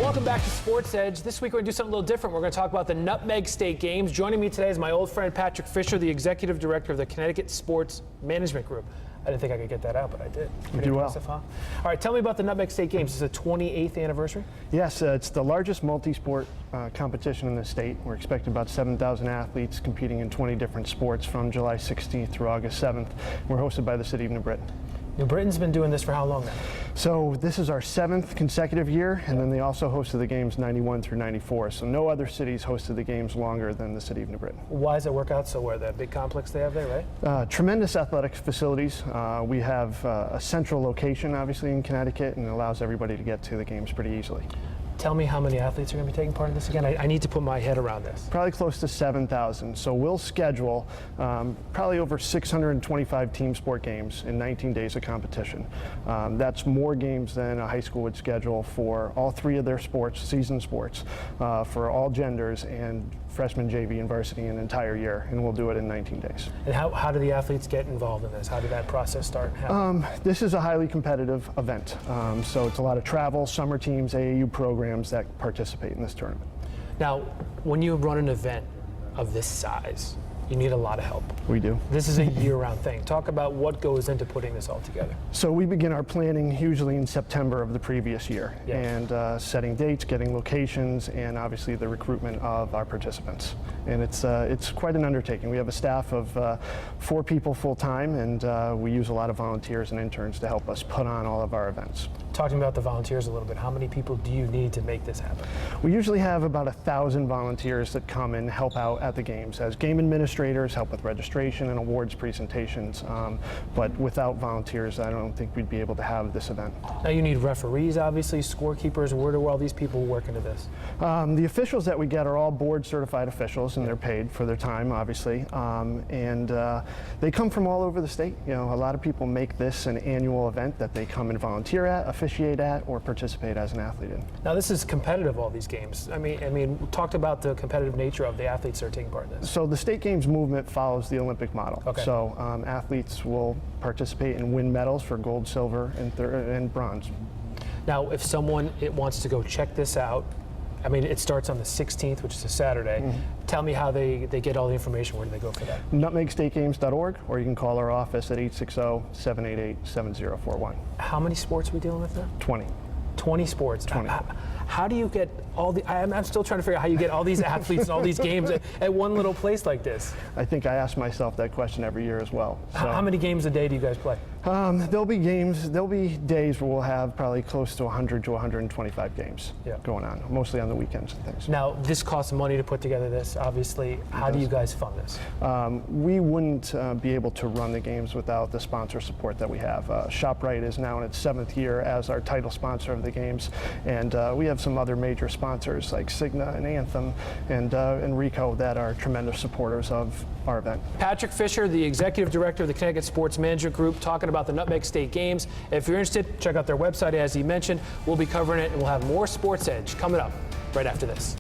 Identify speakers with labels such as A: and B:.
A: Welcome back to Sports Edge. This week we're going to do something a little different. We're going to talk about the Nutmeg State Games. Joining me today is my old friend Patrick Fisher, the Executive Director of the Connecticut Sports Management Group. I didn't think I could get that out, but I did.
B: You do well.
A: Huh? All right, tell me about the Nutmeg State Games. It's the 28th anniversary?
B: Yes, it's the largest multi-sport competition in the state. We're expecting about 7,000 athletes competing in 20 different sports from July 16th through August 7th. We're hosted by the city of New Britain.
A: New Britain's been doing this for how long now?
B: So this is our 7th consecutive year, and then they also hosted the games 91 through 94. So no other cities hosted the games longer than the city of New Britain.
A: Why does it work out so well? That big complex they have there, right?
B: Tremendous athletic facilities. We have a central location, obviously, in Connecticut, and it allows everybody to get to the games pretty easily.
A: Tell me how many athletes are going to be taking part in this again. I need to put my head around this.
B: Probably close to 7,000. So we'll schedule probably over 625 team sport games in 19 days of competition. That's more games than a high school would schedule for all 3 of their sports, season sports, for all genders, and freshman, JV, and varsity an entire year, and we'll do it in 19 days.
A: And how do the athletes get involved in this? How did that process start?
B: This is a highly competitive event, so it's a lot of travel, summer teams, AAU programs that participate in this tournament.
A: Now, when you run an event of this size, you need a lot of help.
B: We do.
A: This is a year-round thing. Talk about what goes into putting this all together.
B: So we begin our planning usually in September of the previous year, and setting dates, getting locations, and obviously the recruitment of our participants. And it's quite an undertaking. We have a staff of 4 people full-time, and we use a lot of volunteers and interns to help us put on all of our events.
A: Talking about the volunteers a little bit, how many people do you need to make this happen?
B: We usually have about 1,000 volunteers that come and help out at the games as game administrators, help with registration and awards presentations. But without volunteers, I don't think we'd be able to have this event.
A: Now you need referees, obviously, scorekeepers. Where do all these people work into this?
B: The officials that we get are all board certified officials, and they're paid for their time, obviously. They come from all over the state. You know, a lot of people make this an annual event that they come and volunteer at, officiate at, or participate as an athlete in.
A: Now this is competitive, all these games. I mean, we talked about the competitive nature of the athletes that are taking part in this.
B: So the state games movement follows the Olympic model.
A: Okay.
B: So athletes will participate and win medals for gold, silver, and bronze.
A: Now, if someone wants to go check this out, I mean, it starts on the 16th, which is a Saturday. Tell me how they get all the information. Where do they go for that?
B: NutmegStateGames.org, or you can call our office at 860-788-7041.
A: How many sports are we dealing with now?
B: 20.
A: 20 sports.
B: 20.
A: How do you get all the? I'm still trying to figure out how you get all these athletes and all these games at one little place like this.
B: I think I ask myself that question every year as well. So,
A: how many games a day do you guys play?
B: There'll be days where we'll have probably close to 100 to 125 games going on, mostly on the weekends and things.
A: Now, this costs money to put together this, obviously. How do you guys fund this?
B: We wouldn't be able to run the games without the sponsor support that we have. ShopRite is now in its 7th year as our title sponsor of the games, and we have some other major sponsors like Cigna and Anthem and Ricoh that are tremendous supporters of our event.
A: Patrick Fisher, the Executive Director of the Connecticut Sports Management Group, talking about the Nutmeg State Games. If you're interested, check out their website, as he mentioned. We'll be covering it, and we'll have more Sports Edge coming up right after this.